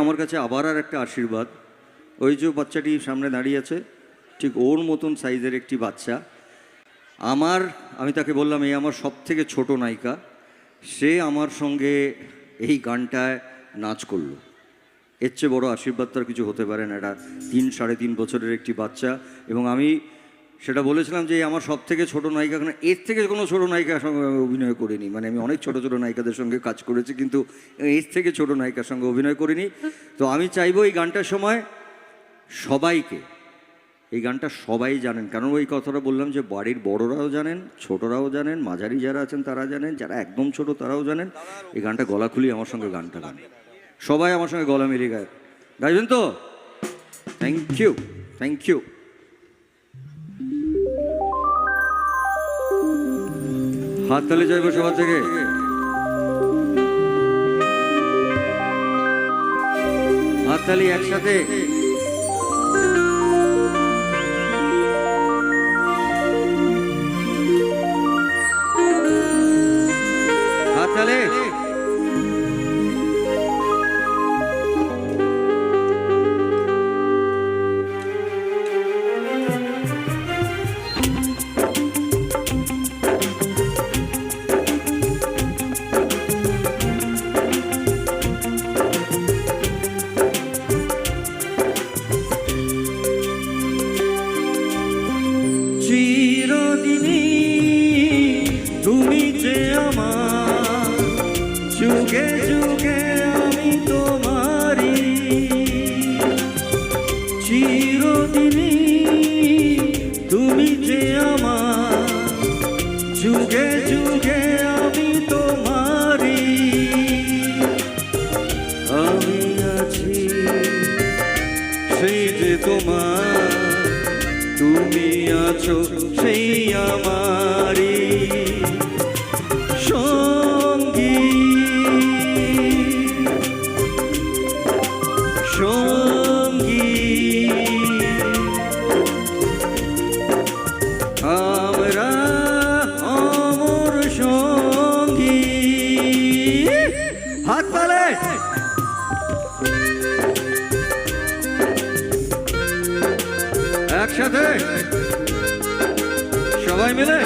আমার কাছে আবার আর একটা আশীর্বাদ, ওই যে বাচ্চাটি সামনে দাঁড়িয়ে আছে ঠিক ওর মতন সাইজের একটি বাচ্চা। আমি তাকে বললাম এই আমার সব থেকে ছোট নায়িকা, সে আমার সঙ্গে এই গানটায় নাচ করলো। এর চেয়ে বড় আশীর্বাদ তার কিছু হতে পারে না। এটা 3-3.5 বছরের একটি বাচ্চা, এবং আমি সেটা বলেছিলাম যে আমার সব থেকে ছোটো নায়িকা, এর থেকে কোনো ছোটো নায়িকার সঙ্গে আমি অভিনয় করিনি। মানে আমি অনেক ছোটো ছোটো নায়িকাদের সঙ্গে কাজ করেছি, কিন্তু এর থেকে ছোটো নায়িকার সঙ্গে অভিনয় করিনি। তো আমি চাইবো এই গানটার সময় সবাইকে, এই গানটা সবাই জানেন, কারণ ওই কথাটা বললাম যে বাড়ির বড়রাও জানেন, ছোটরাও জানেন, মাঝারি যারা আছেন তারা জানেন, যারা একদম ছোট তারাও জানেন। এই গানটা গলা খুলি আমার সঙ্গে গানটা গান, সবাই আমার সঙ্গে গলা মিলিয়ে গাইবেন তো? Thank you, thank you. হাততালি চাইবো সবার থেকে। হাততালি একসাথে। হাততালি। চিরদিনই তুমি যে আমার, যুগে যুগে আমি তোমারি। চিরদিনই তুমি যে আমার, যুগে যুগে আমি তোমারি। আমি আছি সেই যে তোমার, তুমি আছো সেই আমারি সঙ্গী। সঙ্গী আমরা অমর সঙ্গী। হাত তালে। একসাথে সবাই মিলে।